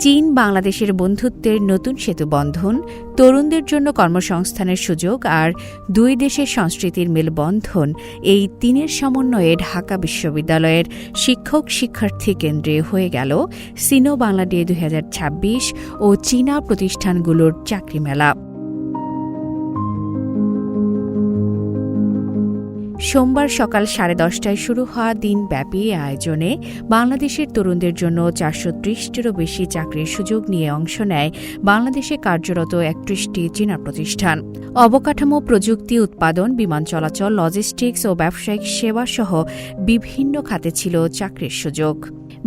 চীন বাংলাদেশের বন্ধুত্বের নতুন সেতু বন্ধন, তরুণদের জন্য কর্মসংস্থানের সুযোগ আর দুই দেশের সংস্কৃতির মেলবন্ধন, এই তিনের সমন্বয়ে ঢাকা বিশ্ববিদ্যালয়ের শিক্ষক শিক্ষার্থী কেন্দ্রে হয়ে গেল সিনো বাংলা ডে 2026 ও চীনা প্রতিষ্ঠানগুলোর চাকরি মেলা। সোমবার সকাল 10:30টায় শুরু হওয়া দিনব্যাপী আয়োজনে বাংলাদেশের তরুণদের জন্য 430টিরও বেশি চাকরির সুযোগ নিয়ে অংশ নেয় বাংলাদেশে কার্যরত 31টি চীনা প্রতিষ্ঠান। অবকাঠামো, প্রযুক্তি, উৎপাদন, বিমান চলাচল, লজিস্টিক্স ও ব্যবসায়িক সেবাসহ বিভিন্ন খাতে ছিল চাকরির সুযোগ।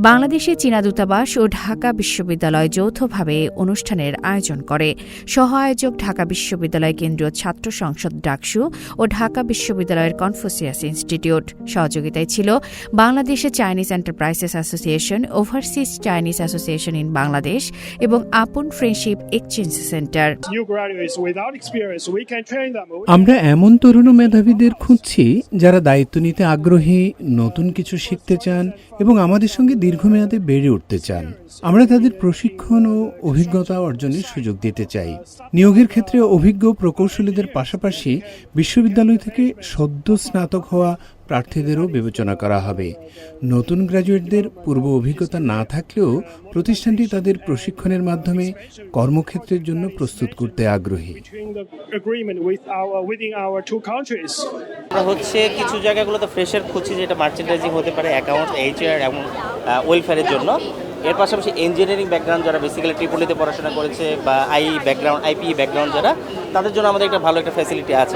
বাংলাদেশে চীনা দূতাবাস ও ঢাকা বিশ্ববিদ্যালয় যৌথভাবে অনুষ্ঠানের আয়োজন করে। সহ আয়োজক ঢাকা বিশ্ববিদ্যালয় কেন্দ্রীয় ছাত্র সংসদ ডাকসু ও ঢাকা বিশ্ববিদ্যালয়ের কনফুসিয়াস ইনস্টিটিউট। সহযোগিতায় ছিল বাংলাদেশে Chinese enterprises association, overseas Chinese association in Bangladesh এবং আপন ফ্রেন্ডশিপ এক্সচেঞ্জ সেন্টার। আমরা এমন তরুণ মেধাবীদের খুঁজছি যারা দায়িত্ব নিতে আগ্রহী, নতুন কিছু শিখতে চান এবং আমাদের সঙ্গে দীর্ঘমেয়াদে বেড়ে উঠতে চান। আমরা তাদের প্রশিক্ষণ ও অভিজ্ঞতা অর্জনের সুযোগ দিতে চাই। নিয়োগের ক্ষেত্রে অভিজ্ঞ প্রকৌশলীদের পাশাপাশি বিশ্ববিদ্যালয় থেকে সদ্য স্নাতক হওয়া প্রার্থীদেরও বিবেচনা করা হবে। নতুন গ্র্যাজুয়েটদের পূর্ব অভিজ্ঞতা না থাকলেও প্রতিষ্ঠানটি তাদের প্রশিক্ষণের মাধ্যমে কর্মক্ষেত্রের জন্য প্রস্তুত করতে আগ্রহী। কিছু জায়গাগুলোতে ফ্রেশার খুঁজছি, যেটা মার্চেন্ডাইজিং হতে পারে, অ্যাকাউন্টস, এইচআর এবং ওয়েলফেয়ারের জন্য। এর পাশাপাশি ইঞ্জিনিয়ারিং ব্যাকগ্রাউন্ড যারা বেসিক্যালি ট্রিপলিতে পড়াশোনা করেছে বা আইপি ব্যাকগ্রাউন্ড যারা, তাদের জন্য আমাদের একটা ভালো একটা ফ্যাসিলিটি আছে।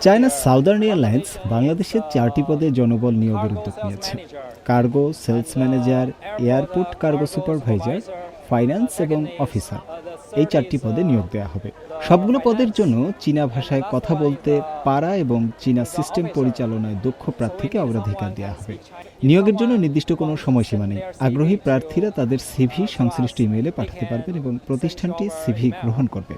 চায়না সাউদার্ন এয়ারলাইন্স বাংলাদেশের 4টি পদে জনবল নিয়োগের উদ্যোগ নিয়েছে। Cargo sales manager, airport cargo supervisor, finance এবং অফিসার, এই 4টি পদে নিয়োগ দেওয়া হবে। সবগুলো পদের জন্য চীনা ভাষায় কথা বলতে পারা এবং চীনা সিস্টেম পরিচালনায় দক্ষ প্রার্থীকে অগ্রাধিকার দেওয়া হবে। নিয়োগের জন্য নির্দিষ্ট কোনো সময়সীমা নেই। আগ্রহী প্রার্থীরা তাদের সিভি সংশ্লিষ্ট ইমেইলে পাঠাতে পারবেন এবং প্রতিষ্ঠানটি সিভি গ্রহণ করবে।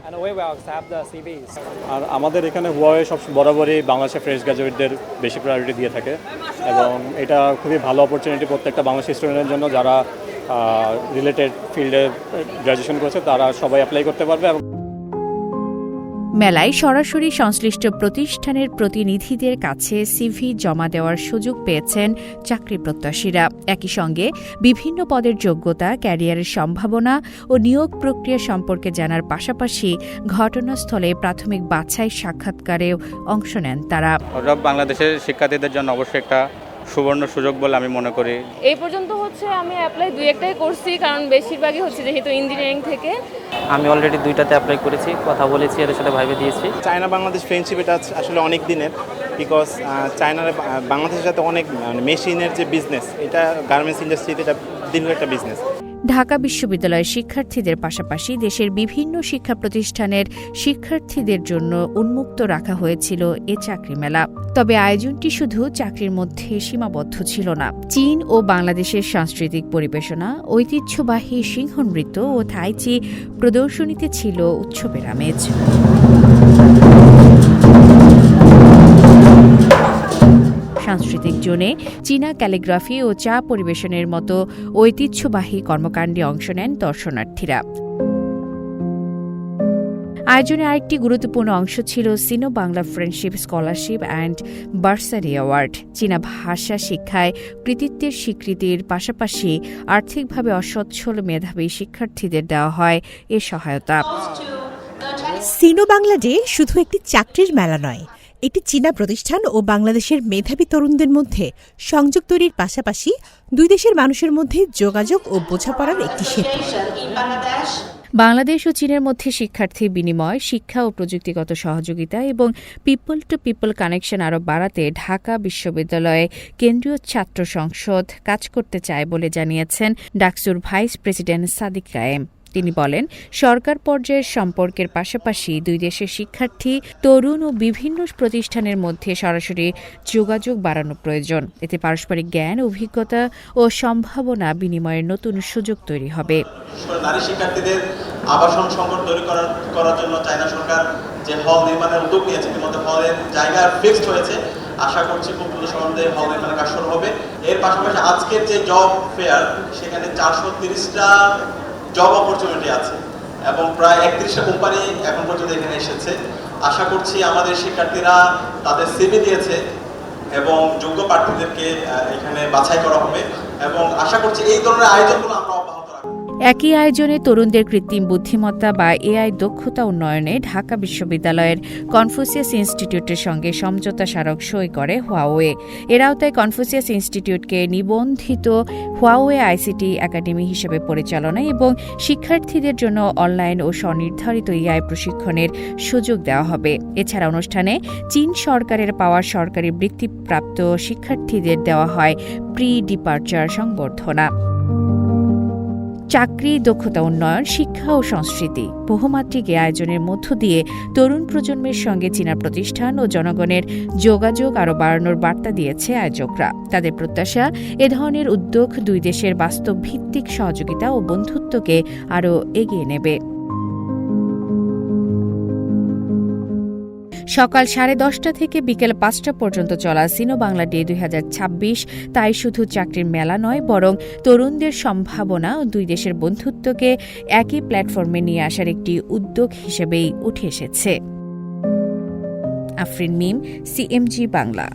আর আমাদের এখানে হুয়াওয়ে সব বরাবরই বাংলাদেশের ফ্রেশ গ্র্যাজুয়েটদের বেশি প্রায়োরিটি দিয়ে থাকে এবং এটা খুবই ভালো অপরচুনিটি প্রত্যেকটা বাংলাদেশি স্টুডেন্টের জন্য যারা রিলেটেড ফিল্ডে গ্র্যাজুয়েশন করেছে, তারা সবাই অ্যাপ্লাই করতে পারবে। মেলায় সরাসরি সংশ্লিষ্ট প্রতিষ্ঠানের প্রতিনিধিদের কাছে সিভি জমা দেওয়ার সুযোগ পেয়েছেন চাকরি প্রত্যাশীরা। একই সঙ্গে বিভিন্ন পদের যোগ্যতা, ক্যারিয়ারের সম্ভাবনা ও নিয়োগ প্রক্রিয়া সম্পর্কে জানার পাশাপাশি ঘটনাস্থলে প্রাথমিক বাছাই সাক্ষাৎকারেও অংশ নেন তারা। বাংলাদেশের শিক্ষার্থীদের জন্য অবশ্যই একটা সুবর্ণ সুযোগ বলে আমি মনে করি। এই পর্যন্ত আমি অ্যাপ্লাই 2-1টাই করছি, কারণ বেশিরভাগই যেহেতু ইঞ্জিনিয়ারিং থেকে। আমি অলরেডি 2টাতে অ্যাপ্লাই করেছি, কথা বলেছি, এদের সাথে ভাইবে দিয়েছি। চায়না বাংলাদেশ ফ্রেন্ডশিপ এটা আসলে অনেক দিনের, বিকজ চায়নার বাংলাদেশের সাথে অনেক মেশিনের যে বিজনেস, এটা গার্মেন্টস ইন্ডাস্ট্রিতে এটা দীর্ঘ একটা বিজনেস। ঢাকা বিশ্ববিদ্যালয়ের শিক্ষার্থীদের পাশাপাশি দেশের বিভিন্ন শিক্ষা প্রতিষ্ঠানের শিক্ষার্থীদের জন্য উন্মুক্ত রাখা হয়েছিল এ চাকরি মেলা। তবে আয়োজনটি শুধু চাকরির মধ্যে সীমাবদ্ধ ছিল না। চীন ও বাংলাদেশের সাংস্কৃতিক পরিবেশনা, ঐতিহ্যবাহী সিংহ নৃত্য ও থাইচি প্রদর্শনীতে ছিল উৎসবের আমেজ। সাংস্কৃতিক জোনে চীনা ক্যালিগ্রাফি ও চা পরিবেশনের মতো ঐতিহ্যবাহী কর্মকাণ্ডে অংশ নেন দর্শনার্থীরা। আয়োজনে আরেকটি গুরুত্বপূর্ণ অংশ ছিল Sino Bangla friendship scholarship and bursary award. চীনা ভাষা শিক্ষায় কৃতিত্বের স্বীকৃতির পাশাপাশি আর্থিকভাবে অসচ্ছল মেধাবী শিক্ষার্থীদের দেওয়া হয় এ সহায়তা। সিনো বাংলা ডে শুধু একটি চাকরির মেলা নয়, এটি চীনা প্রতিষ্ঠান ও বাংলাদেশের মেধাবী তরুণদের মধ্যে সংযোগ তৈরির পাশাপাশি দুই দেশের মানুষের মধ্যে যোগাযোগ ও বোঝাপড়ার একটি সেতু। বাংলাদেশ ও চীনের মধ্যে শিক্ষার্থী বিনিময়, শিক্ষা ও প্রযুক্তিগত সহযোগিতা এবং পিপল টু পিপল কানেকশন আরও বাড়াতে ঢাকা বিশ্ববিদ্যালয়ে কেন্দ্রীয় ছাত্র সংসদ কাজ করতে চায় বলে জানিয়েছেন ডাকসুর ভাইস প্রেসিডেন্ট সাদিক কায়েম। তিনি বলেন, সরকার পর্যায়ের সম্পর্কের পাশাপাশি দুই দেশের শিক্ষার্থী, তরুণ ও বিভিন্ন প্রতিষ্ঠানের মধ্যে সরাসরি যোগাযোগ বাড়ানো প্রয়োজন। এতে পারস্পরিক জ্ঞান, অভিজ্ঞতা ও সম্ভাবনা বিনিময়ের নতুন সুযোগ তৈরি হবে। নারী শিক্ষার্থীদের আবাসন সংকট তৈরি করার জন্য চায়না সরকার যে হল নির্মাণের উদ্যোগ নিয়েছে, ইতিমধ্যে হলের জায়গা ফিক্সড হয়েছে আশা করছি খুব দ্রুত সময়ে হল এখানে কাজ শুরু হবে। এর পাশাপাশি আজকের যে জব ফেয়ার সেখানে 430টা জব অপরচুনিটি আছে এবং প্রায় 31টা কোম্পানি এখন পর্যন্ত এখানে এসেছে। আশা করছি আমাদের শিক্ষার্থীরা তাদের সিভি দিয়েছে এবং যোগ্য প্রার্থীদেরকে এখানে বাছাই করা হবে এবং আশা করছি এই ধরনের আয়োজনগুলো আমরা অব্যাহত রাখবো। একই আয়োজনে তরুণদের কৃত্রিম বুদ্ধিমত্তা বা এআই দক্ষতা উন্নয়নে ঢাকা বিশ্ববিদ্যালয়ের কনফুসিয়াস ইনস্টিটিউটের সঙ্গে সমঝোতা স্মারক সই করে হুয়াওয়ে। এর আওতায় কনফুসিয়াস ইনস্টিটিউটকে নিবন্ধিত হুয়াওয়ে আইসিটি একাডেমি হিসেবে পরিচালনা এবং শিক্ষার্থীদের জন্য অনলাইন ও স্বনির্ধারিত এআই প্রশিক্ষণের সুযোগ দেওয়া হবে। এছাড়া অনুষ্ঠানে চীন সরকারের পাওয়া সরকারি বৃত্তিপ্রাপ্ত শিক্ষার্থীদের দেওয়া হয় প্রি ডিপার্চার সংবর্ধনা। চাকরি, দক্ষতা উন্নয়ন, শিক্ষা ও সংস্কৃতি বহুমাত্রিক এ আয়োজনের মধ্য দিয়ে তরুণ প্রজন্মের সঙ্গে চীনা প্রতিষ্ঠান ও জনগণের যোগাযোগ আরও বাড়ানোর বার্তা দিয়েছে আয়োজকরা। তাদের প্রত্যাশা, এ ধরনের উদ্যোগ দুই দেশের বাস্তব ভিত্তিক সহযোগিতা ও বন্ধুত্বকে আরও এগিয়ে নেবে। সকাল 10:30 থেকে বিকেল 5টা পর্যন্ত চলা সিনো বাংলা ডে 2026 তাই শুধু চাকরির মেলা নয়, বরং তরুণদের সম্ভাবনা ও দুই দেশের বন্ধুত্বকে একই প্ল্যাটফর্মে নিয়ে আসার একটি উদ্যোগ হিসেবেই উঠে এসেছে। আফরিন মিম, সিএমজি বাংলা।